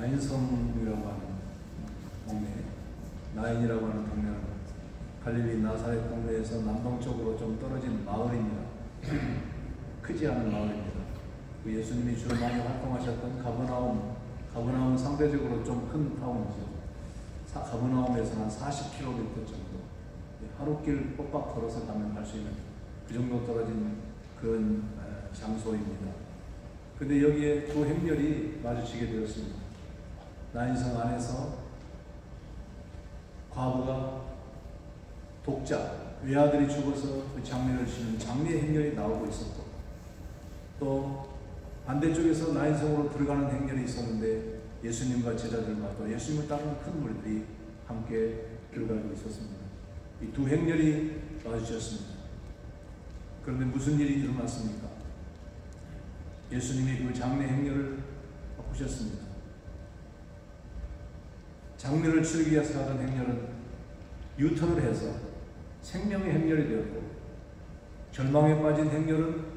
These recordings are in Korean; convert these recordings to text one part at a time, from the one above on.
나인성이라고 하는 동네, 나인이라고 하는 동네는 갈릴리 나사렛 동네에서 남동쪽으로 좀 떨어진 마을입니다. 크지 않은 마을입니다. 그 예수님이 주로 많이 활동하셨던 가버나움 상대적으로 좀 큰 타운이죠. 가버나움에서 한 40km 정도, 하루길 뽀빡 걸어서 가면 갈 수 있는 그 정도 떨어진 그런 장소입니다. 근데 여기에 두 행렬이 마주치게 되었습니다. 나인성 안에서 과부가 독자, 외아들이 죽어서 그 장례를 치는 장례 행렬이 나오고 있었고, 또 반대쪽에서 나인성으로 들어가는 행렬이 있었는데 예수님과 제자들과 또 예수님을 따르는 큰 무리들이 함께 들어가고 있었습니다. 이 두 행렬이 마주쳤습니다. 그런데 무슨 일이 일어났습니까? 예수님이 그 장례 행렬을 바꾸셨습니다. 장례를 치르기 위해서 하던 행렬은 유턴을 해서 생명의 행렬이 되었고, 절망에 빠진 행렬은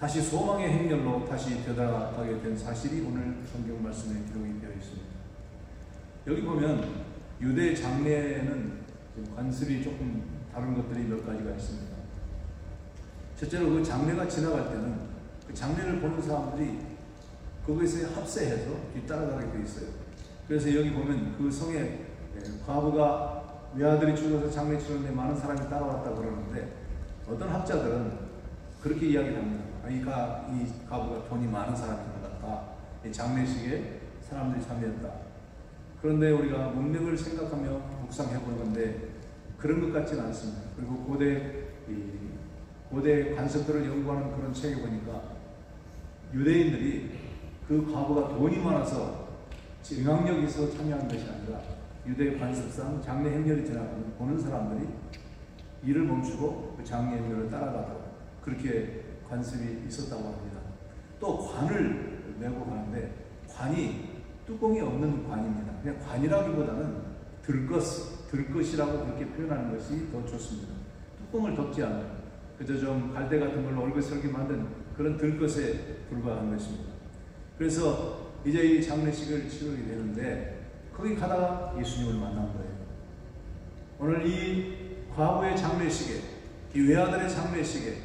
다시 소망의 행렬로 다시 되돌아가게 된 사실이 오늘 성경 말씀에 기록이 되어 있습니다. 여기 보면 유대 장례에는 관습이 조금 다른 것들이 몇 가지가 있습니다. 첫째로 그 장례가 지나갈 때는 그 장례를 보는 사람들이 거기서 합세해서 뒤따라가게 되어 있어요. 그래서 여기 보면 그 성에 과부가 외아들이 죽어서 장례 치르는데 많은 사람이 따라왔다고 그러는데, 어떤 학자들은 그렇게 이야기를 합니다. 이 과부가 돈이 많은 사람인 것 같다. 이 장례식에 사람들이 참여했다. 그런데 우리가 문맥을 생각하며 묵상해 보는 건데 그런 것 같지는 않습니다. 그리고 고대 관습들을 연구하는 그런 책에 보니까 유대인들이 그 과부가 돈이 많아서 영향력이 있어 참여한 것이 아니라 유대 관습상 장례 행렬이 지나가면 보는 사람들이 일을 멈추고 그 장례 행렬을 따라가도록 그렇게 관습이 있었다고 합니다. 또 관을 메고 가는데 관이 뚜껑이 없는 관입니다. 그냥 관이라기보다는 들것이라고 그렇게 표현하는 것이 더 좋습니다. 뚜껑을 덮지 않아요. 그저 좀 갈대 같은 걸로 얼그설기 만든 그런 들것에 불과한 것입니다. 그래서 이제 이 장례식을 치르게 되는데 거기 가다가 예수님을 만난 거예요. 오늘 이 과부의 장례식에, 이 외아들의 장례식에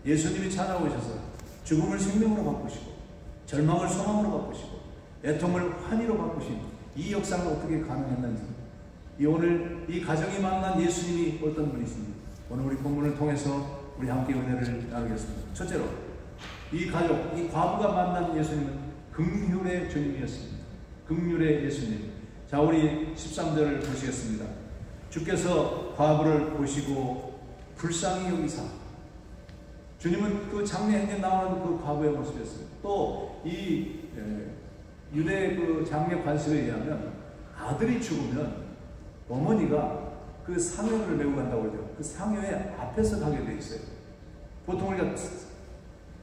예수님이 찾아오셔서 죽음을 생명으로 바꾸시고 절망을 소망으로 바꾸시고 애통을 환희로 바꾸신 이 역사가 어떻게 가능했는지, 오늘 이 가정이 만난 예수님이 어떤 분이신지 오늘 우리 본문을 통해서 우리 함께 은혜를 나누겠습니다. 첫째로 이 가족, 이 과부가 만난 예수님은 긍휼의 주님이었습니다. 긍휼의 예수님. 자, 우리 13절을 보시겠습니다. 주께서 과부를 보시고 불쌍히 여기사. 주님은 그 장례 행렬 나오는 그 과부의 모습이었어요. 또 이 유대 그 장례 관습에 의하면 아들이 죽으면 어머니가 그 상여를 메고 간다고 하죠. 그 상여의 앞에서 가게 돼 있어요. 보통 우리가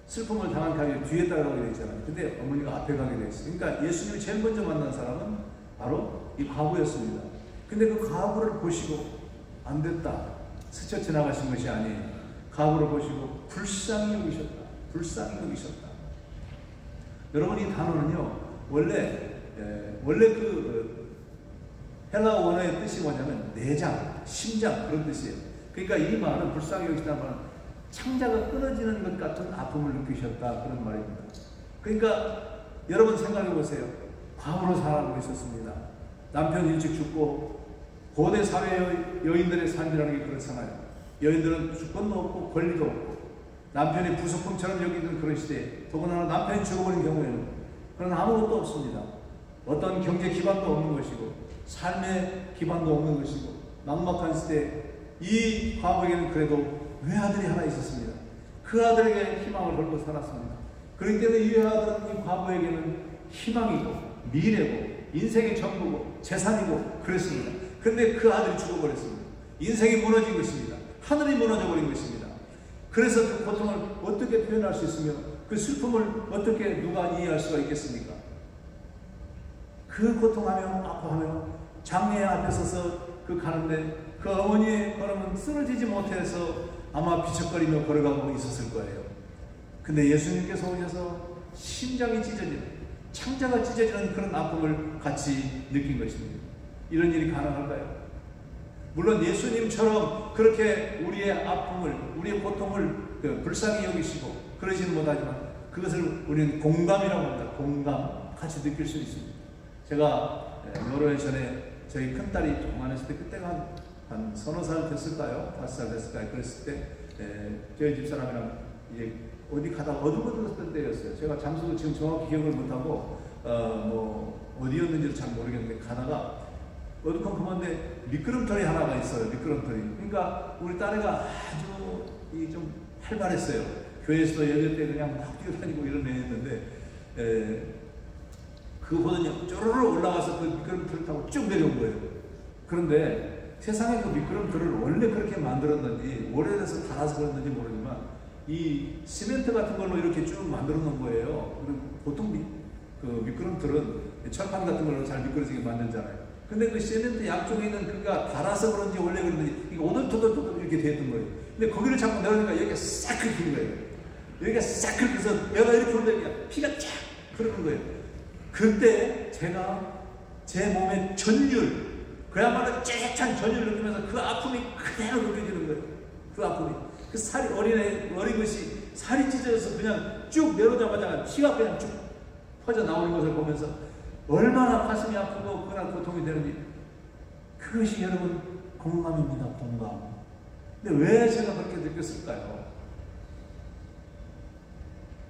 슬픔을 당한 가게 뒤에 따라가게 돼 있잖아요. 근데 어머니가 앞에 가게 돼 있어요. 그러니까 예수님이 제일 먼저 만난 사람은 바로 이 과부였습니다. 근데 그 과부를 보시고 안 됐다, 스쳐 지나가신 것이 아니에요. 과부를 보시고 불쌍히 여기셨다. 불쌍히 여기셨다. 여러분, 이 단어는요, 원래 그 헬라어 원어의 뜻이 뭐냐면 내장, 심장, 그런 뜻이에요. 그러니까 이 말은 불쌍히 여기셨다는 말은 창자가 끊어지는 것 같은 아픔을 느끼셨다, 그런 말입니다. 그러니까 여러분 생각해 보세요. 과부로 살아가고 있었습니다. 남편 일찍 죽고, 고대 사회 여인들의 삶이라는 게 그렇잖아요. 여인들은 주권도 없고 권리도 없고 남편이 부속품처럼 여기는 그런 시대에, 더군다나 남편이 죽어버린 경우에는 그런 아무것도 없습니다. 어떤 경제 기반도 없는 것이고 삶의 기반도 없는 것이고 막막한 시대에 이 과부에게는 그래도 외아들이 하나 있었습니다. 그 아들에게 희망을 걸고 살았습니다. 그렇기 때문에 이 외아들은 이 과부에게는 희망이고 미래고 인생의 전부고 재산이고 그랬습니다. 그런데 그 아들이 죽어버렸습니다. 인생이 무너진 것입니다. 하늘이 무너져 버린 것입니다. 그래서 그 고통을 어떻게 표현할 수 있으며 그 슬픔을 어떻게 누가 이해할 수가 있겠습니까? 그 고통하며 아파하며 장례 앞에 서서 그 가는데 그 어머니의 걸음은 쓰러지지 못해서 아마 비척거리며 걸어가고 있었을 거예요. 근데 예수님께서 오셔서 심장이 찢어지는, 창자가 찢어지는 그런 아픔을 같이 느낀 것입니다. 이런 일이 가능할까요? 물론 예수님처럼 그렇게 우리의 아픔을, 우리의 고통을 불쌍히 여기시고 그러지는 못하지만 그것을 우리는 공감이라고 합니다. 공감, 같이 느낄 수 있습니다. 제가 여러 해 전에 저희 큰딸이 조그만했을 때, 그때가 한 서너 살 됐을까요? 5살 됐을까요? 그랬을 때 저희 집사람이랑 이제 어디 가다가 어두컴컴했던 때였어요. 제가 장소도 지금 정확히 기억을 못하고 어디였는지를 잘 모르겠는데 가다가 어두컴컴한데 미끄럼틀이 하나가 있어요. 미끄럼틀이. 그러니까 우리 딸애가 아주 좀 활발했어요. 교회에서도 예배 때 그냥 막 뛰어다니고 이런 애였는데 그거 보더니 쪼르르 올라가서 그 미끄럼틀을 타고 쭉 내려온 거예요. 그런데 세상에 그 미끄럼틀을 원래 그렇게 만들었는지 오래돼서 달아서 그랬는지 모르지만 이 시멘트 같은 걸로 이렇게 쭉 만들어 놓은 거예요. 그리고 보통 그 미끄럼틀은 철판 같은 걸로 잘 미끄러지게 만들잖아요. 근데 그 시멘트 양쪽에 있는 그가 달아서 그런지 원래 그런지 이게 오돌토돌토돌 이렇게 됐던 거예요. 근데 거기를 자꾸 내려오니까 여기가 싹 긁힌 거예요. 여기가 싹 긁혀서 내가 이렇게 올라오니까 피가 쫙 흐르는 거예요. 그때 제가 제 몸의 전율, 그야말로 쨍쨍한 전율을 느끼면서 그 아픔이 그대로 느껴지는 거예요. 그 아픔이. 그 살이 어린 것이 살이 찢어져서 그냥 쭉 내려오자마자 피가 그냥 쭉 퍼져 나오는 것을 보면서 얼마나 가슴이 아프고 그날 고통이 되는지, 그것이 여러분 공감입니다. 공감. 근데 왜 제가 그렇게 느꼈을까요?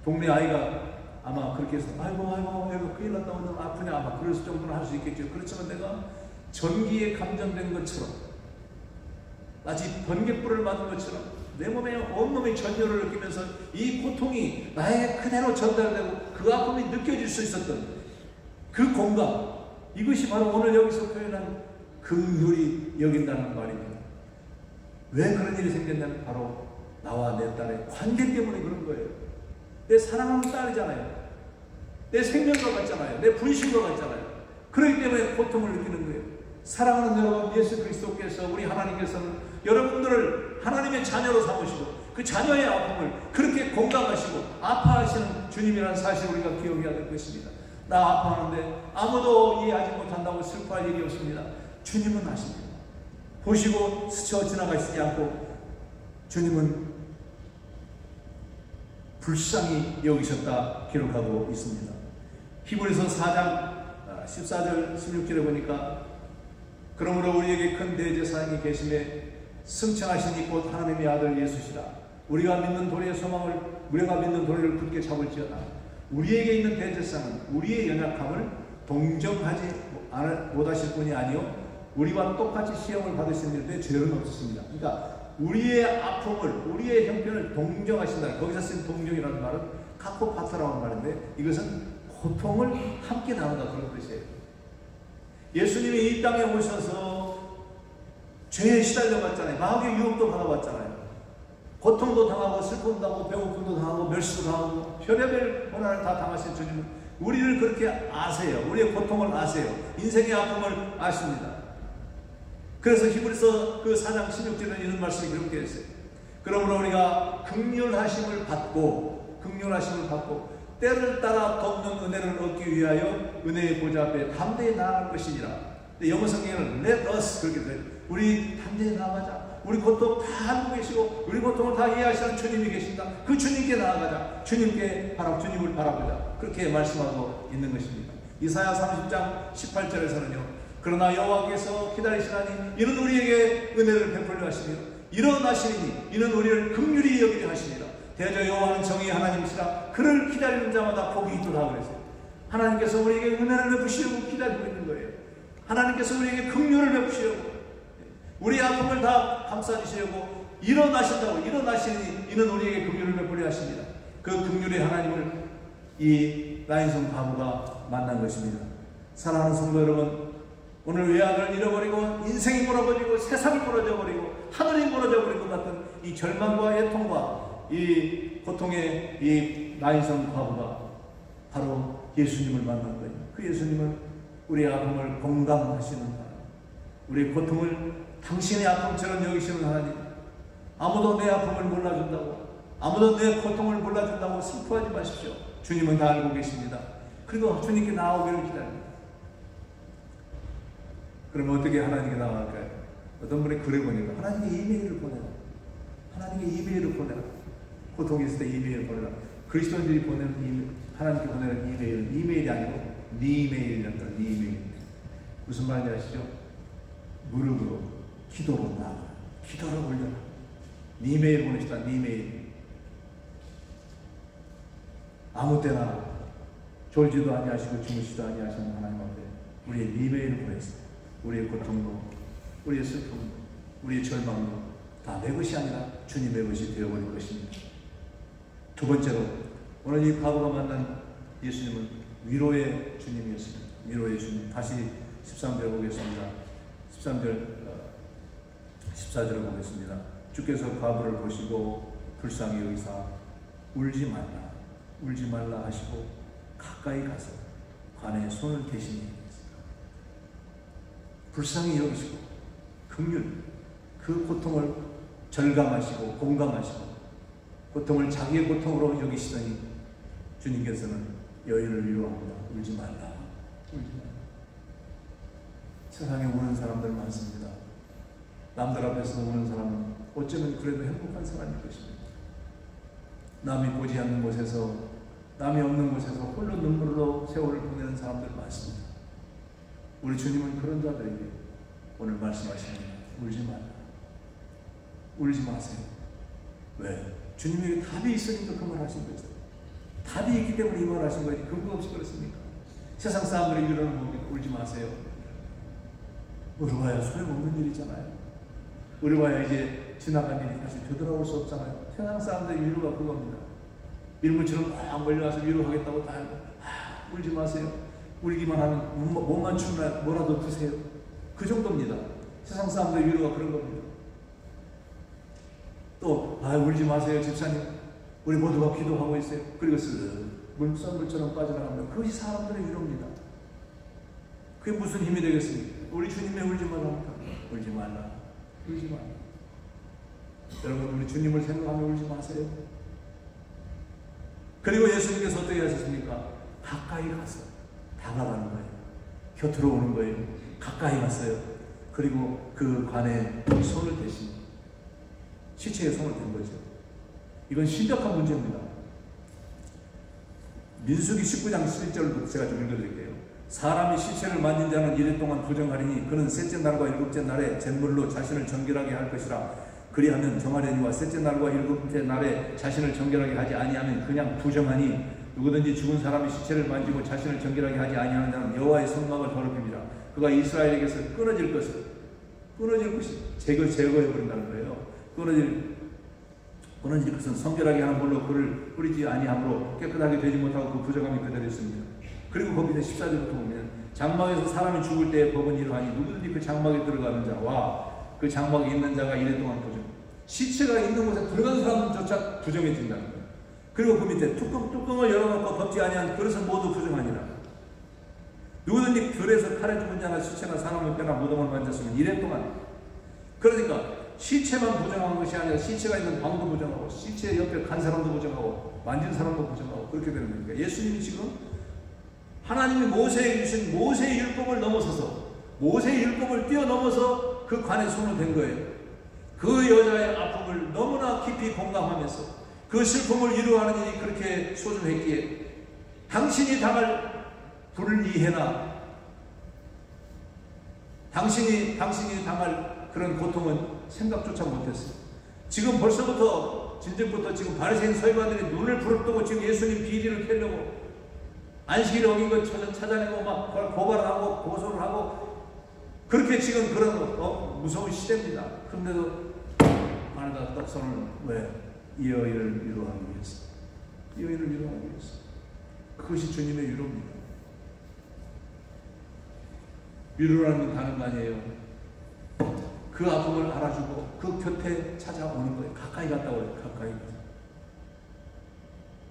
동네 아이가 아마 그렇게 해서 아이고 큰일 났다 오늘 아프냐 아마 그럴 정도는 할 수 있겠죠. 그렇지만 내가 전기에 감정된 것처럼, 마치 번갯불을 맞은 것처럼 내 몸에 온몸의 전율을 느끼면서 이 고통이 나에게 그대로 전달되고 그 아픔이 느껴질 수 있었던 그 공감, 이것이 바로 오늘 여기서 표현한 긍휼히 여긴다는 말입니다. 왜 그런 일이 생겼냐면 바로 나와 내 딸의 관계 때문에 그런 거예요. 내 사랑하는 딸이잖아요. 내 생명과 같잖아요. 내 분신과 같잖아요. 그렇기 때문에 고통을 느끼는 거예요. 사랑하는 여러분, 예수 그리스도께서, 우리 하나님께서는 여러분들을 하나님의 자녀로 삼으시고 그 자녀의 아픔을 그렇게 공감하시고 아파하시는 주님이라는 사실을 우리가 기억해야 될 것입니다. 나 아파하는데 아무도 이해하지 못한다고 슬퍼할 일이 없습니다. 주님은 아십니다. 보시고 스쳐 지나가시지 않고 주님은 불쌍히 여기셨다 기록하고 있습니다. 히브리서 4장 14절 16절에 보니까 그러므로 우리에게 큰 대제사장이 계심에 승천하시니 곧 하나님의 아들 예수시라. 우리가 믿는 도리의 소망을, 우리가 믿는 도리를 굳게 잡을지어다. 우리에게 있는 대제사장은 우리의 연약함을 동정하지 못하실 분이 아니요 우리와 똑같이 시험을 받으시는데 죄는 없으십니다. 그러니까 우리의 아픔을, 우리의 형편을 동정하신다. 거기서 쓴 동정이라는 말은 카코파타라는 말인데 이것은 고통을 함께 나눈다 그런 뜻이에요. 예수님이 이 땅에 오셔서 죄에 시달려봤잖아요. 마귀의 유혹도 받아봤잖아요. 고통도 당하고 슬픔도 당하고 배고픔도 당하고 멸시도 당하고 별의별 고난을 다 당하신 주님은 우리를 그렇게 아세요. 우리의 고통을 아세요. 인생의 아픔을 아십니다. 그래서 히브리서 그 4장 16절에는 이런 말씀이 그렇게 했어요. 그러므로 우리가 긍휼하심을 받고 때를 따라 돕는 은혜를 얻기 위하여 은혜의 보좌 앞에 담대히 나아갈 것이니라. 근데 영어 성경에는 let us 그렇게 돼요. 우리 담대히 나아가자. 우리 고통 다 알고 계시고 우리 고통을 다 이해하시는 주님이 계신다. 그 주님께 나아가자. 주님을 바라보자. 그렇게 말씀하고 있는 것입니다. 이사야 30장 18절에서는요. 그러나 여호와께서 기다리시나니 이는 우리에게 은혜를 베풀려 하시며 일어나시니 이는 우리를 긍휼히 여기려 하시니라. 대저 여호와는 정의의 하나님이시라. 그를 기다리는 자마다 복이 있도다 그랬어요. 하나님께서 우리에게 은혜를 베푸시려고 기다리고 있는 거예요. 하나님께서 우리에게 긍휼을 베푸시려고, 우리의 아픔을 다 감싸주시려고 일어나신다고. 일어나시니 이는 우리에게 긍휼을 베풀려 하십니다. 그 긍휼의 하나님을 이 나인성 과부가 만난 것입니다. 사랑하는 성도 여러분, 오늘 외아들을 잃어버리고 인생이 무너져버리고 세상이 무너져버리고 하늘이 무너져버린 것 같은 이 절망과 애통과 이 고통의 이 나인성 과부가 바로 예수님을 만난 거예요. 그 예수님은 우리의 아픔을 공감하시는 하나님, 우리의 고통을 당신의 아픔처럼 여기시는 하나님. 아무도 내 아픔을 몰라준다고, 아무도 내 고통을 몰라준다고 슬퍼하지 마십시오. 주님은 다 알고 계십니다. 그리고 주님께 나오기를 기다립니다. 그러면 어떻게 하나님께 나갈까요? 어떤 분이 글을 보니까 하나님께 이메일을 보내라. 하나님께 이메일을 보내라. 고통이 있을 때 이메일을 보내라. 그리스도인들이 보내는 하나님께 보내는 이메일은 이메일이 아니고 니메일이란다. 니메일. 무슨 말인지 아시죠? 무릎으로 기도로 나아가. 기도를 올려라. 니메일 보내시다. 니메일. 아무 때나 졸지도 아니하시고 주무시도 아니하시는 하나님 앞에 우리의 니메일을 보냈어요. 우리의 고통도, 우리의 슬픔도, 우리의 절망도 다 내 것이 아니라 주님의 것이 되어버릴 것입니다. 두 번째로 오늘 이 과부가 만난 예수님은 위로의 주님이었습니다. 위로의 주님. 다시 13절 보겠습니다. 13절 14절을 보겠습니다. 주께서 과부를 보시고 불쌍히 여기사 울지 말라 하시고 가까이 가서 관에 손을 대시니 불쌍히 여기시고 긍휼, 그 고통을 절감하시고 공감하시고 고통을 자기의 고통으로 여기시더니 주님께서는 여인을 위로합니다. 울지 말라. 세상에 우는 사람들 많습니다. 남들 앞에서 우는 사람은 어쩌면 그래도 행복한 사람일 것입니다. 남이 보지 않는 곳에서, 남이 없는 곳에서 홀로 눈물로 세월을 보내는 사람들 많습니다. 우리 주님은 그런 자들에게 오늘 말씀하십니다. 울지 말라. 울지 마세요. 왜? 주님에게 답이 있으니까 그 말 하신 거죠. 답이 있기 때문에 이 말 하신 거지. 근거 없이 그렇습니까? 세상 사람들의 위로는 뭡니까? 울지 마세요. 울어봐야 소용없는 일이잖아요. 울어봐야 이제 지나간 일이 다시 되돌아올 수 없잖아요. 세상 사람들의 위로가 그겁니다. 밀물처럼 막 몰려와서 위로하겠다고 다 울지 마세요. 울기만 하면 몸만 추면 뭐라도 드세요. 그 정도입니다. 세상 사람들의 위로가 그런 겁니다. 또 울지 마세요 집사님. 우리 모두가 기도하고 있어요. 그리고 물썰물처럼 빠져나가면 그것이 사람들의 위로입니다. 그게 무슨 힘이 되겠습니까? 우리 주님의 울지 말라니까. 울지 말라. 울지 말라. 여러분 우리 주님을 생각하며 울지 마세요. 그리고 예수님께서 어떻게 하셨습니까? 가까이 가서 다가가는 거예요. 곁으로 오는 거예요. 가까이 갔어요. 그리고 그 관에 손을 대신 시체에 손을 댄 거죠. 이건 심각한 문제입니다. 민수기 19장 11절도 제가 좀 읽어드릴게요. 사람이 시체를 만진 자는 이래 동안 부정하리니 그는 셋째 날과 일곱째 날에 잿물로 자신을 정결하게 할 것이라. 그리하면 정하려니와 셋째 날과 일곱째 날에 자신을 정결하게 하지 아니하면 그냥 부정하니 누구든지 죽은 사람이 시체를 만지고 자신을 정결하게 하지 아니하는 자는 여호와의 성막을 더럽힙니다. 그가 이스라엘에게서 끊어질 것이 제거해버린다는 거예요. 끊어질 것은 성결하게 하는 물로 그를 뿌리지 아니하므로 깨끗하게 되지 못하고 그 부정함이 그대로 있습니다. 그리고 그 밑에 14절부터 보면 장막에서 사람이 죽을 때에 법은 이러하니 누구든지 그 장막에 들어가는 자와 그 장막에 있는 자가 이래 동안 부정. 시체가 있는 곳에 들어간 사람조차 부정해진다는 거예요. 그리고 그 밑에 뚜껑을 열어놓고 덮지 아니한 그릇은 모두 부정하니라. 누구든지 들에서 칼에 죽은 자나 시체나 사람의 뼈나 무덤을 만졌으면 이래 동안. 그러니까 시체만 부정한 것이 아니라 시체가 있는 방도 부정하고 시체 옆에 간 사람도 부정하고 만진 사람도 부정하고 그렇게 되는 거니까 예수님이 지금 하나님이 모세에게 주신 모세의 율법을 넘어서서 모세의 율법을 뛰어넘어서 그 관에 손을 댄 거예요. 그 여자의 아픔을 너무나 깊이 공감하면서 그 슬픔을 위로하는 일이 그렇게 소중했기에 당신이 당할 불이해나 당신이 당할 그런 고통은 생각조차 못했어요. 지금 벌써부터 진정부터 지금 바리새인 서기관들이 눈을 부릅뜨고 지금 예수님 비리를 캐려고 안식일에 어긴 것 찾아내고 막 고발하고 고소를 하고 그렇게 지금 그런 무서운 시대입니다. 그런데도 안에다 딱 손을 왜? 이 여인을 위로하기 위해서. 이 여인을 위로하기 위해서. 그것이 주님의 위로입니다. 위로라는 건 다른 거 아니에요. 그 아픔을 알아주고 그 곁에 찾아오는 거예요. 가까이 갔다 오요. 가까이 가서.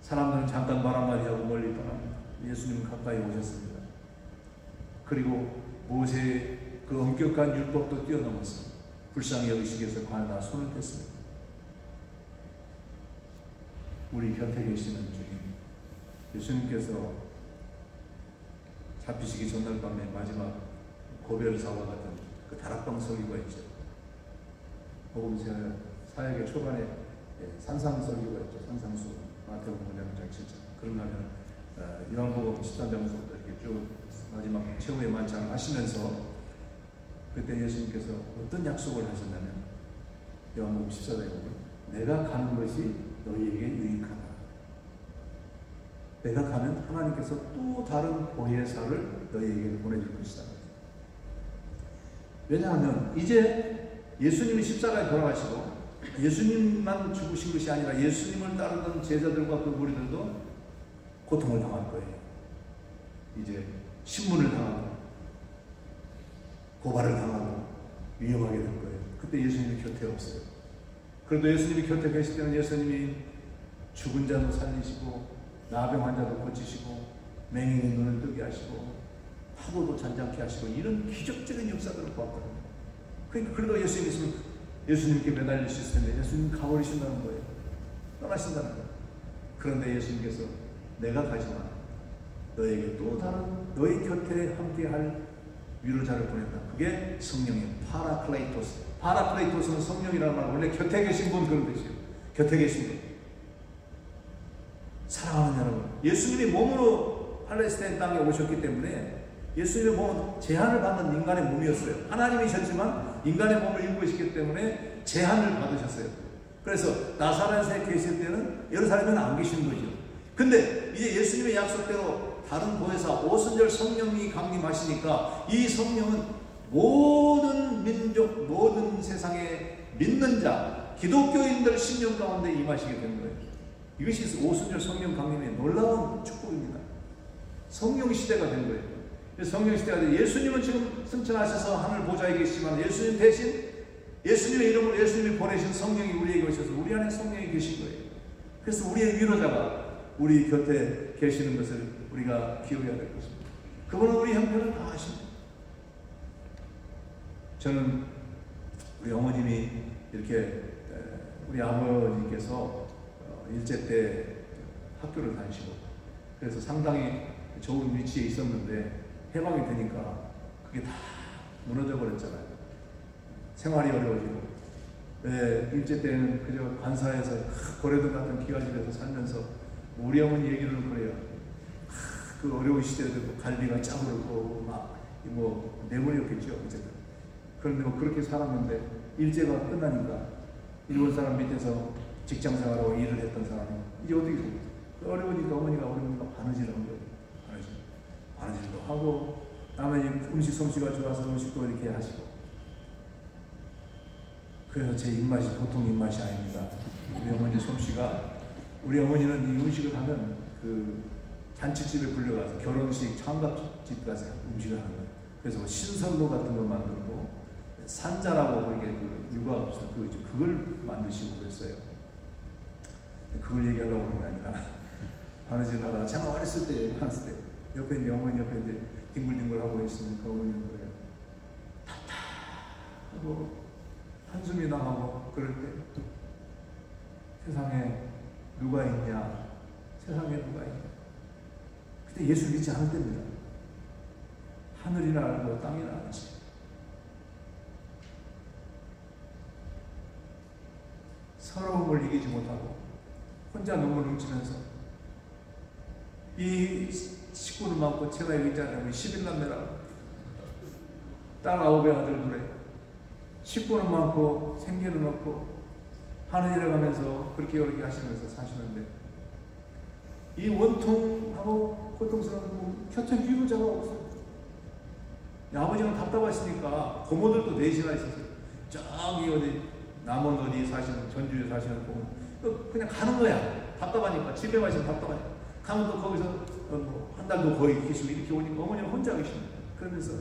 사람들은 잠깐 말 한마디 하고 멀리 떠납니다. 예수님은 가까이 오셨습니다. 그리고 모세의 그 엄격한 율법도 뛰어넘어서 불쌍히 여기시기 위해서 관에다 손을 댔습니다. 우리 곁에 계시는 주님, 예수님께서 잡히시기 전날 밤에 마지막 고별사와 같은 그 다락방 설교가 있죠. 복음 사역의 초반에 산상 설교가 있죠. 산상수 마태복음 5장 7장. 그런가 하면 요한복음 13장부터 이렇게 쭉 마지막 최후의 만찬을 하시면서 그때 예수님께서 어떤 약속을 하셨냐면 요한복음 14장에 보면 내가 가는 것이 너희에게 유익하다. 내가 가면 하나님께서 또 다른 보혜사를 너희에게 보내줄 것이다. 왜냐하면 이제 예수님이 십자가에 돌아가시고 예수님만 죽으신 것이 아니라 예수님을 따르던 제자들과 그 무리들도 고통을 당할 거예요. 이제 신문을 당하고 고발을 당하고 위험하게 될 거예요. 그때 예수님이 곁에 없어요. 그래도 예수님이 곁에 계실 때는 예수님이 죽은 자도 살리시고 나병 환자도 고치시고 맹인의 눈을 뜨게 하시고 파도도 잔잔케 하시고 이런 기적적인 역사들을 보았거든요. 그러니까 그래도 예수님께 매달릴 수 있을 텐데 예수님 가버리신다는 거예요. 떠나신다는 거예요. 그런데 예수님께서 내가 가지만 너에게 또 다른 너희 곁에 함께할 위로자를 보낸다. 그게 성령이에요. 파라클레이토스. 파라클레이토스는 성령이라는 말, 원래 곁에 계신 분 그런 뜻이에요. 곁에 계신 분. 사랑하는 여러분, 예수님이 몸으로 팔레스타인 땅에 오셨기 때문에 예수님의 몸은 제한을 받는 인간의 몸이었어요. 하나님이셨지만 인간의 몸을 입으셨기 때문에 제한을 받으셨어요. 그래서 나사렛에 계실 때는 예루살렘에는 안 계신 거죠. 근데 이제 예수님의 약속대로 다른 보혜사 오순절 성령이 강림하시니까 이 성령은 모든 민족, 모든 세상에 믿는 자, 기독교인들 심령 가운데 임하시게 된 거예요. 이것이 오순절 성령 강림의 놀라운 축복입니다. 성령 시대가 된 거예요. 성령 시대가 된 예수님은 지금 승천하셔서 하늘 보좌에 계시지만 예수님 대신 예수님의 이름으로 예수님이 보내신 성령이 우리에게 오셔서 우리 안에 성령이 계신 거예요. 그래서 우리의 위로자가 우리 곁에 계시는 것을 우리가 기억해야 될 것입니다. 그분은 우리 형편을 다 아십니다. 저는 우리 어머님이 이렇게 우리 아버지께서 일제 때 학교를 다니시고 그래서 상당히 좋은 위치에 있었는데 해방이 되니까 그게 다 무너져 버렸잖아요. 생활이 어려워지고 일제 때는 그저 관사에서 고래등 같은 기와집에서 살면서 우리 어머니 얘기를 그래요. 그 어려운 시대에도 갈비가 짜부르고 막 뭐 내버렸겠죠. 어쨌든 그런데 뭐 그렇게 살았는데 일제가 끝나니까 일본 사람 밑에서 직장 생활하고 일을 했던 사람이 이제 어떻게 돼요? 어려우니까 어머니가 바느질을 한 거예요. 바느질도 하고 다음에 음식 솜씨가 좋아서 음식도 이렇게 하시고 그래서 제 입맛이 보통 입맛이 아닙니다. 우리 어머니 솜씨가 우리 어머니는 이 음식을 하면 그 잔치집에 불려가서 결혼식 창갑집 가서 음식을 하는 거예요. 그래서 신선로 같은 걸 만들고 산자라고 그렇게 육아 그걸 만드시고 그랬어요. 그걸 얘기하려고 하는 게 아니라 바느질 하다가 제가 어렸을 때 옆에 이제 어머니 옆에 이제 뒹굴뒹굴 하고 있으면 그 어머니는 그래요. 답답하고 한숨이 나가고 그럴 때 세상에 누가 있냐? 세상에 누가 있냐? 그때 예수 믿지 않을 때입니다. 하늘이나 알고 땅이나 알지. 서러움을 이기지 못하고 혼자 눈물 훔치면서 이 식구는 많고 제가 여기 있잖아요. 11남매라고 딸 9의 아들 둘에 식구는 많고 생계는 없고 하는 일을 가면서 그렇게 하시면서 사시는데 이 원통하고 고통스러운 곁에 위로자가 없어요. 아버지는 답답하시니까 고모들도 넷이나 있었어요. 저기 어디 남원 어디 사시는 전주에 사시는 고모 그냥 가는 거야. 답답하니까 집에 가시면 답답하니까 가면 또 거기서 한 달도 거의 계시고 이렇게 오니까 어머니는 혼자 계십니다. 그러면서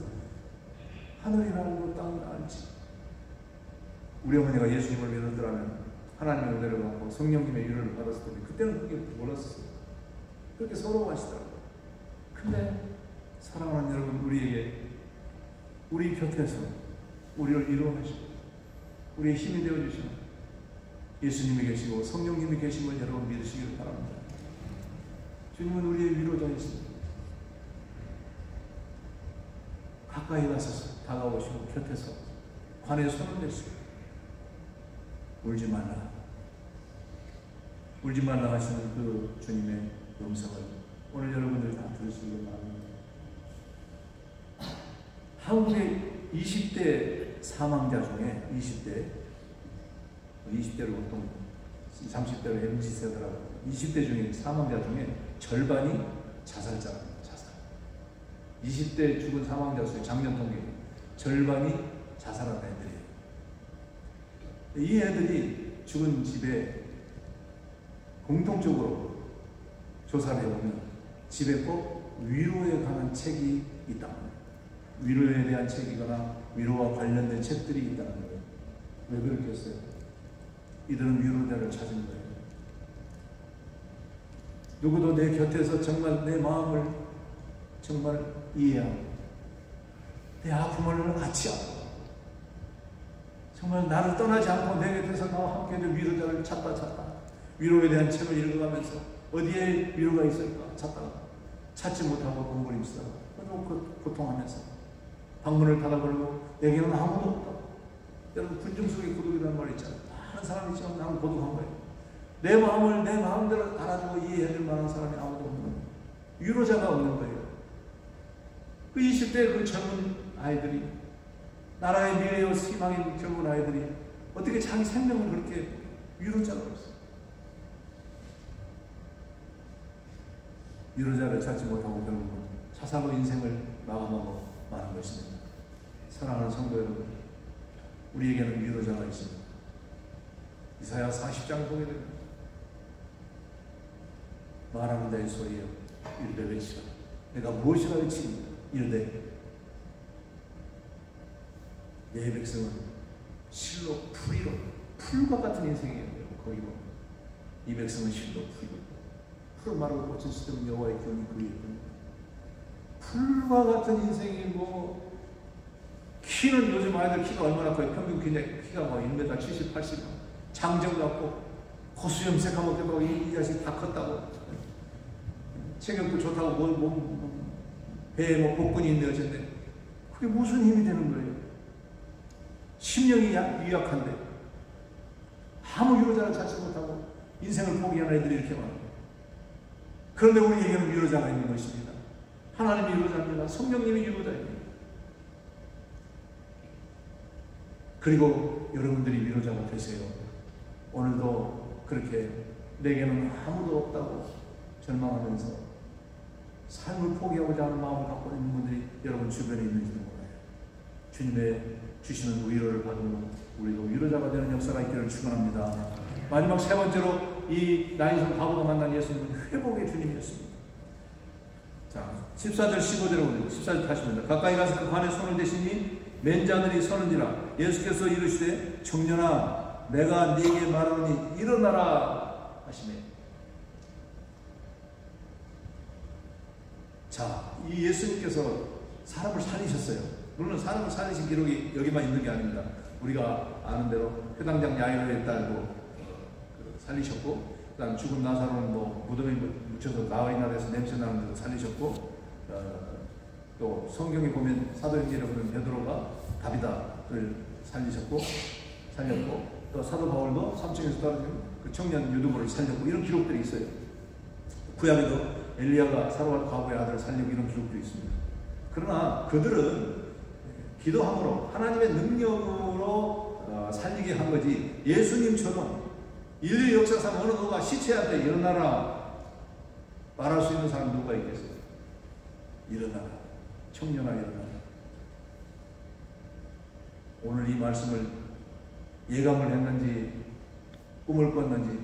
하늘이라는 거 땅이라 알지. 우리 어머니가 예수님을 믿었더라면 하나님의 은혜를 받고 성령님의 위로를 받았을 텐데 그때는 그게 몰랐었어요. 그렇게 서러워하시더라고요. 근데 사랑하는 여러분, 우리 곁에서 우리를 위로하시고 우리의 힘이 되어주시는 예수님이 계시고 성령님이 계신 걸 여러분 믿으시길 바랍니다. 주님은 우리의 위로자이십니다. 가까이 가서 다가오시고 곁에서 관에 손을 댔어요. 울지 말라. 울지 말라 하시는 그 주님의 음성을 오늘 여러분들이 다 들으시길 바랍니다. 한국의 20대 사망자 중에 20대로 보통 30대로 MZ세대라고 20대 중에 사망자 중에 절반이 자살자입니다. 자살. 20대 죽은 사망자 수의 작년 통계 절반이 자살한 애들이에요. 이 애들이 죽은 집에 공통적으로 조사를 해보면 집에 꼭 위로에 관한 책이 있다는 거예요. 위로에 대한 책이거나 위로와 관련된 책들이 있다는 거예요. 왜 그렇겠어요? 이들은 위로자를 찾은 거예요. 누구도 내 곁에서 정말 내 마음을 정말 이해하고 내 아픔을 같이 하고 정말 나를 떠나지 않고 내 곁에서 나와 함께 될 위로자를 찾다 위로에 대한 책을 읽어가면서 어디에 위로가 있을까 찾다가 찾지 못하고 공부림쓰다가 그 고통하면서 방문을 닫아버리고 내게는 아무도 없다. 여러분 군중 속의 고독이라는 말 있잖아요. 많은 사람이 있지만 나는 고독한 거예요. 내 마음을 내 마음대로 알아주고 이해해줄 만한 사람이 아무도 없는 거예요. 위로자가 없는 거예요. 그 20대 그 젊은 아이들이 나라의 미래와 희망인 젊은 아이들이 어떻게 자기 생명을 그렇게 위로자가 없어요. 위로자를 찾지 못하고 결국은 자살로 인생을 마감하고 마는 것입니다. 사랑하는 성도 여러분, 우리에게는 위로자가 있습니다. 이사야 40장 보게 됩니다. 말하는 자의 소리여 이르되 외치라. 내가 무엇이라 외칩니다. 이르되 내 백성은 실로 풀이로 풀과 같은 인생이에요. 거기 보면 이 백성은 실로 풀이로 풀 마르고 꽂힌 시점 여호와의 기운이 그 위에 있군요. 풀과 같은 인생이고 키는 요즘 아이들 키가 얼마나 커요? 평균 키가 뭐 1m 70, 80 장정 같고 고수 염색하고 되고 이 자식 다 컸다고 체격도 좋다고 배에 뭐 복근이 있네 어쨌든 그게 무슨 힘이 되는 거예요? 심령이 유약한데 아무 위로자를 찾지 못하고 인생을 포기하는 애들이 이렇게 많아요. 그런데 우리에게는 위로자가 있는 것입니다. 하나님이 위로자입니다. 성령님이 위로자입니다. 그리고 여러분들이 위로자가 되세요. 오늘도 그렇게 내게는 아무도 없다고 절망하면서 삶을 포기하고자 하는 마음을 갖고 있는 분들이 여러분 주변에 있는지도 몰라요. 주님의 주시는 위로를 받으면 우리도 위로자가 되는 역사가 있기를 축원합니다. 마지막 세 번째로 이 나인성 과부가 만난 예수님은 회복의 주님이었습니다. 자, 14절 15절을 보세요. 14절 다시입니다. 가까이 가서 그 관에 손을 대시니 맨 자들이 서는지라. 예수께서 이르시되 청년아 내가 네게 말하노니 일어나라 하시매. 자, 이 예수님께서 사람을 살리셨어요. 물론 사람을 살리신 기록이 여기만 있는 게 아닙니다. 우리가 아는 대로 회당장 야이로의 딸도 살리셨고, 그 다음 죽은 나사로는 뭐 무덤에 묻혀서 나와있나 돼서 냄새 나는 데도 살리셨고, 또 성경에 보면 사도행전에 보면 베드로가 다비다를 살렸고, 또 사도 바울도 3층에서 떨어진 그 청년 유두보를 살렸고, 이런 기록들이 있어요. 구약에도 엘리야가 사로와 과부의 아들을 살리고 이런 기록도 있습니다. 그러나 그들은 기도함으로 하나님의 능력으로 살리게 한 거지, 예수님처럼 인류 역사상 어느 누가 시체한테 일어나라 말할 수 있는 사람 누가 있겠어요? 일어나라, 청년아 일어나라. 오늘 이 말씀을 예감을 했는지 꿈을 꿨는지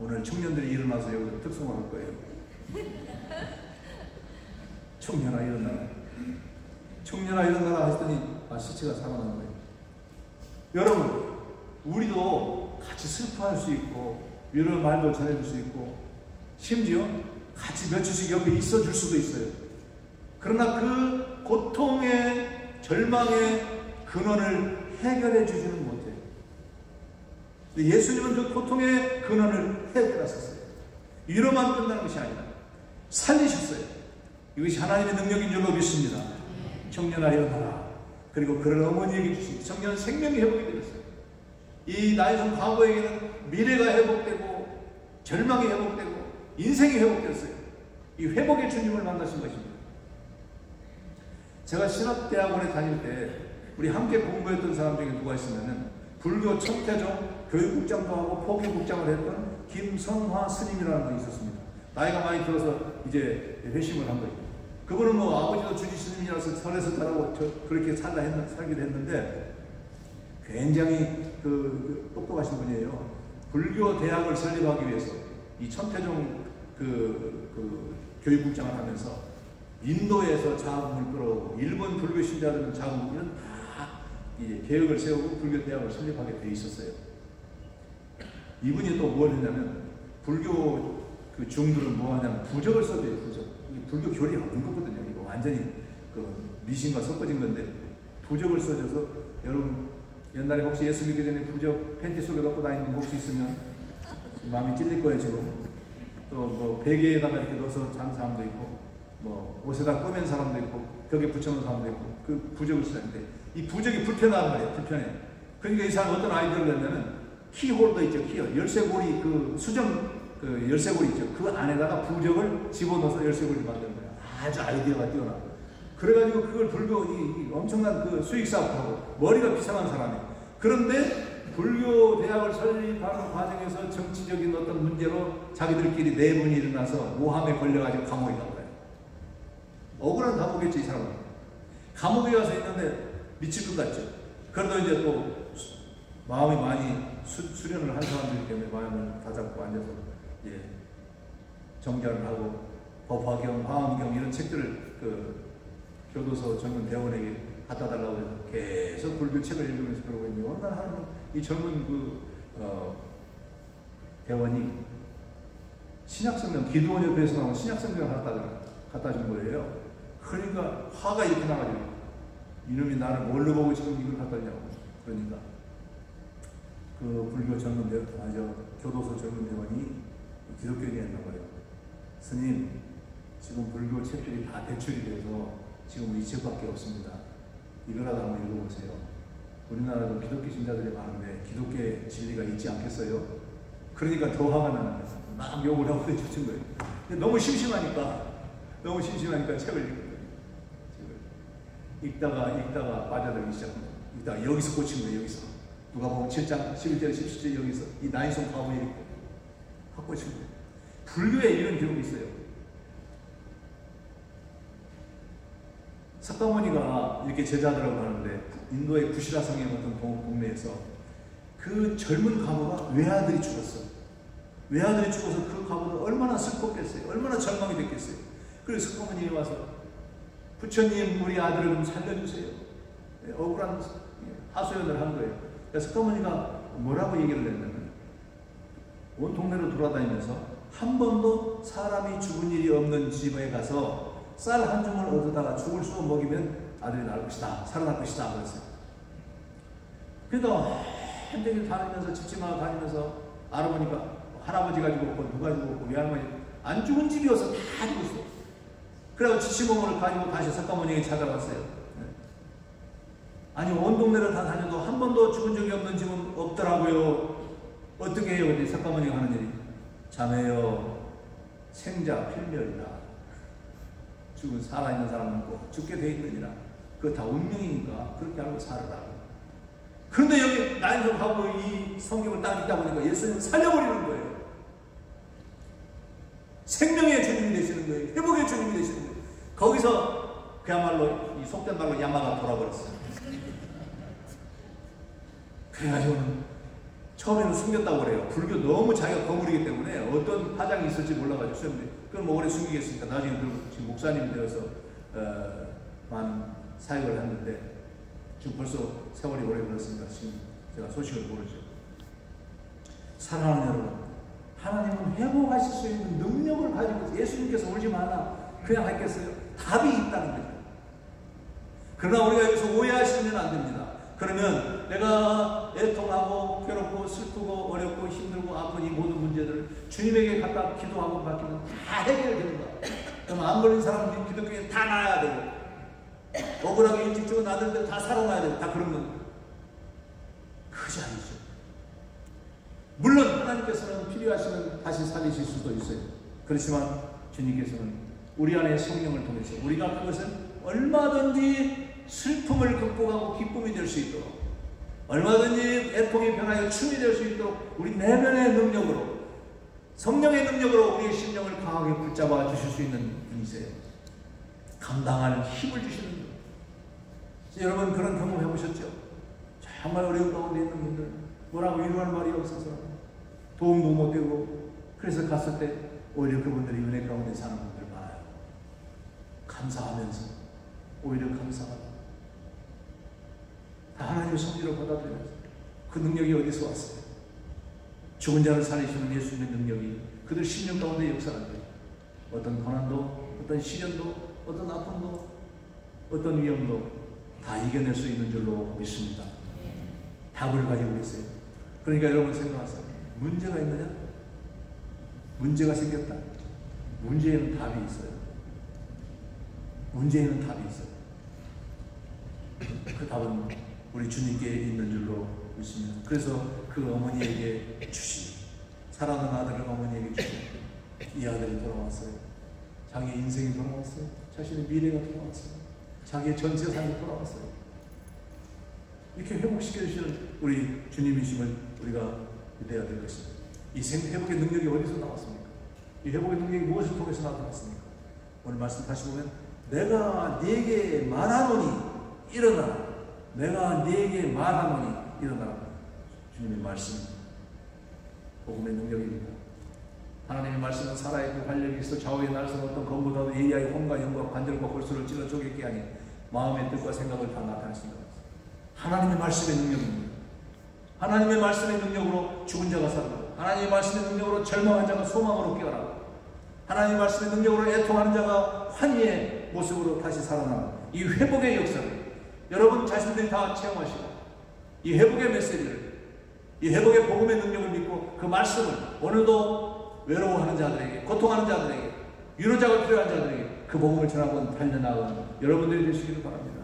오늘 청년들이 일어나서 여기서 특성을 할 거예요. 청년아 일어나라, 청년아 일어나라 하시더니 시체가 살아난 거예요. 여러분, 우리도 같이 슬퍼할 수 있고 위로의 말도 전해줄 수 있고 심지어 같이 며칠씩 옆에 있어줄 수도 있어요. 그러나 그 고통의 절망의 근원을 해결해 주지는 못해요. 예수님은 그 고통의 근원을 해결하셨어요. 위로만 끝나는 것이 아니라 살리셨어요. 이것이 하나님의 능력인 줄로 믿습니다. 청년하여 나라. 그리고 그런 어머니에게 주신 청년 생명이 회복이 되었어요. 이 나이성 과거에게는 미래가 회복되고 절망이 회복되고 인생이 회복되었어요. 이 회복의 주님을 만나신 것입니다. 제가 신학대학원에 다닐 때 우리 함께 공부했던 사람 중에 누가 있으면은 불교 청태종 교육국장도 하고 포교국장을 했던 김성화 스님이라는 분이 있었습니다. 나이가 많이 들어서 이제 회심을 한 거예요. 그분은 뭐 아버지도 주지 스님이라서 설에서 자라고 그렇게 살기도 했는데 굉장히 똑똑하신 분이에요. 불교 대학을 설립하기 위해서 이 천태종 교육국장을 하면서 인도에서 자금을 끌어오고 일본 불교 신자들은 자금 이런 다 계획을 세우고 불교 대학을 설립하게 돼 있었어요. 이분이 또 뭘 했냐면 불교 중들은 뭐 하냐면 부적을 써줘요. 부적. 불교 교리 없는 거거든요. 이거 완전히 미신과 섞어진 건데 부적을 써줘서 여러분 옛날에 혹시 예수 믿기 전에 부적 팬티 속에 넣고 다니는 거 혹시 있으면 마음이 찔릴 거예요 지금. 또 뭐 베개에다가 이렇게 넣어서 자는 사람도 있고 뭐 옷에다 꺼맨 사람도 있고 벽에 붙여놓은 사람도 있고 그 부적을 쓰는데 이 부적이 불편하단 말이에요. 불편해. 그러니까 이 사람 어떤 아이디어를 냈냐면 키홀더 있죠. 키홀더. 열쇠고리 수정 열쇠고리 있죠. 그 안에다가 부적을 집어넣어서 열쇠고리 만드는 거예요. 아주 아이디어가 뛰어나. 그래가지고 그걸 불교 엄청난 수익 사업하고 머리가 비상한 사람이에요. 그런데 불교 대학을 설립하는 과정에서 정치적인 어떤 문제로 자기들끼리 내분이 일어나서 모함에 걸려가지고 감옥에 간 거예요. 억울한 감옥이었지 이 사람은. 감옥에 가서 있는데 미칠 것 같죠. 그래도 이제 또 마음이 많이 수련을 한 사람들이기 때문에 마음을 다잡고 앉아서 정결을 하고 법화경, 화엄경 이런 책들을 교도소 젊은 대원에게 갖다 달라고 해서 계속 불교 책을 읽으면서 그러고 있는데 어느 날 하는 이 젊은 대원이 신약성경, 기도원 옆에서 나온 신약성경을 갖다 준 거예요. 그러니까 화가 이렇게 나가지고 이놈이 나를 뭘로 보고 지금 이걸 갖다 주냐고. 그러니까 불교 젊은 대원, 교도소 젊은 대원이 기독교인이었나 봐요. 스님, 지금 불교 책들이 다 대출이 돼서 지금 이 책밖에 없습니다. 이거라도 한번 읽어보세요. 우리나라도 기독교 신자들이 많은데 기독교의 진리가 있지 않겠어요? 그러니까 더 화가 나는 거예요. 막 욕을 하고 해주신 거예요. 근데 너무 심심하니까 책을 읽은 거예요. 읽다가 빠져들기 시작합니다. 읽다가 여기서 꽂힌 거예요. 여기서. 누가 보면 7장, 11절, 17절 여기서 이 나이송 과거에 확 꽂힌 거예요. 불교에 이런 기록이 있어요. 석가모니가 이렇게 제자들하고 가는데 인도의 구시라성의 어떤 동네에서 그 젊은 과부가 외아들이 죽었어. 외아들이 죽어서 그 과부는 얼마나 슬펐겠어요. 얼마나 절망이 됐겠어요. 그래서 석가모니에 와서 부처님 우리 아들을 좀 살려주세요. 억울한 하소연을 한 거예요. 그래서 석가모니가 뭐라고 얘기를 했냐면 온 동네로 돌아다니면서 한 번도 사람이 죽은 일이 없는 집에 가서 쌀 한 줌을 얻어다가 죽을 수 먹이면 아들이 나을 것이다. 살아날 것이다. 그랬어요. 그래도 현장에 다니면서 집집마다 다니면서 알아보니까 할아버지가 죽었고 누가 죽었고 외할머니 안 죽은 집이어서 다 죽었어. 그래서 지시봉을 가지고 다시 석가모니에게 찾아갔어요. 아니 온 동네를 다 다녀도 한 번도 죽은 적이 없는 집은 없더라고요. 어떻게 해요? 근데 석가모니가 하는 일이 자매여 생자 필멸이다. 죽은 살아있는 사람은 꼭 죽게 돼 있느니라. 그거 다 운명이니까 그렇게 알고 살아라. 그런데 여기 나이로 가고 이 성경을 딱 읽다 보니까 예수님은 살려버리는 거예요. 생명의 주님이 되시는 거예요. 회복의 주님이 되시는 거예요. 거기서 그야말로 이 속된 말로 야마가 돌아버렸어요. 그래가지고는 처음에는 숨겼다고 그래요. 불교 너무 자기가 거물이기 때문에 어떤 파장이 있을지 몰라가지고 수염들 그걸 뭐 오래 숨기겠으니까 나중에 지금 목사님이 되어서 사역을 했는데 지금 벌써 세월이 오래 걸렸으니까 지금 제가 소식을 모르죠. 사랑하는 여러분, 하나님은 회복하실 수 있는 능력을 가지고 예수님께서 울지 말라 그냥 하겠어요? 답이 있다는 거죠. 그러나 우리가 여기서 오해하시면 안 됩니다. 그러면 내가 애통하고 괴롭고 슬프고 어렵고 힘들고 아픈 이 모든 문제들을 주님에게 갖다 기도하고 맡기면 다 해결되는 거야. 그럼 안 걸린 사람은 기독교에 다 나아야 되고 억울하게 일찍 죽은 아들들 다 살아나야 되고 다 그런 건 그지 아니죠. 물론 하나님께서는 필요하시면 다시 살리실 수도 있어요. 그렇지만 주님께서는 우리 안에 성령을 통해서 우리가 그것을 얼마든지 슬픔을 극복하고 기쁨이 될 수 있도록, 얼마든지 애통이 변하여 춤이 될 수 있도록 우리 내면의 능력으로, 성령의 능력으로 우리의 심령을 강하게 붙잡아 주실 수 있는 분이세요. 감당할 힘을 주시는 분. 여러분 그런 경험 해보셨죠? 정말 어려운 가운데 있는 분들, 뭐라고 위로하는 말이 없어서 도움도 못 되고, 그래서 갔을 때 오히려 그분들이 은혜 가운데 사는 분들 많아요. 감사하면서, 오히려 감사하고 다 하나님의 섭리로 받아들여서 그 능력이 어디서 왔어요? 죽은 자를 살리시는 예수님의 능력이 그들 심령 가운데 역사하는 거예요. 어떤 고난도, 어떤 시련도, 어떤 아픔도, 어떤 위험도 다 이겨낼 수 있는 줄로 믿습니다. 답을 가지고 계세요. 그러니까 여러분 생각하세요. 문제가 있느냐? 문제가 생겼다. 문제에는 답이 있어요. 문제에는 답이 있어요. 그 답은 우리 주님께 있는 줄로 믿습니다. 그래서 그 어머니에게 주시, 사랑하는 아들을 어머니에게 주시, 이 아들이 돌아왔어요. 자기의 인생이 돌아왔어요. 자신의 미래가 돌아왔어요. 자기의 전 재산이 돌아왔어요. 이렇게 회복시켜주시는 우리 주님이심을 우리가 믿어야 될 것입니다. 이 회복의 능력이 어디서 나왔습니까? 이 회복의 능력이 무엇을 통해서 나타났습니까? 오늘 말씀 다시 보면 내가 네게 말하노니 일어나라. 내가 네게 말하노니 일어나라. 주님의 말씀, 복음의 능력입니다. 하나님의 말씀은 살아있고 활력이 있어 좌우의 날선 어떤 검보다도 예리하게 혼과 영과 관절과 골수를 찔러 쪼개게 하니 마음의 뜻과 생각을 다 나타내신다. 하나님의 말씀의 능력입니다. 하나님의 말씀의 능력으로 죽은 자가 살고, 하나님의 말씀의 능력으로 절망한 자가 소망으로 깨어나고, 하나님의 말씀의 능력으로 애통하는 자가 환희의 모습으로 다시 살아나는 이 회복의 역사를 여러분 자신들이 다 체험하시고, 이 회복의 메시지를, 이 회복의 복음의 능력을 믿고 그 말씀을 오늘도 외로워하는 자들에게, 고통하는 자들에게, 위로자가 필요한 자들에게 그 복음을 전하고 달려나가는 여러분들이 되시기를 바랍니다.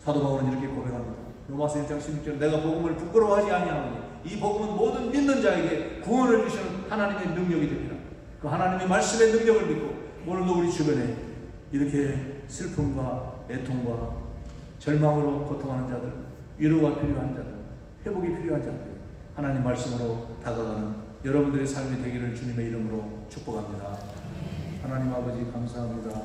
사도 바울은 이렇게 고백합니다. 로마서 1장 16절, 내가 복음을 부끄러워하지 아니하노니 이 복음은 모든 믿는 자에게 구원을 주시는 하나님의 능력이 됩니다. 그 하나님의 말씀의 능력을 믿고 오늘도 우리 주변에 이렇게 슬픔과 애통과 절망으로 고통하는 자들, 위로가 필요한 자들, 회복이 필요한 자들, 하나님 말씀으로 다가가는 여러분들의 삶이 되기를 주님의 이름으로 축복합니다. 하나님 아버지 감사합니다.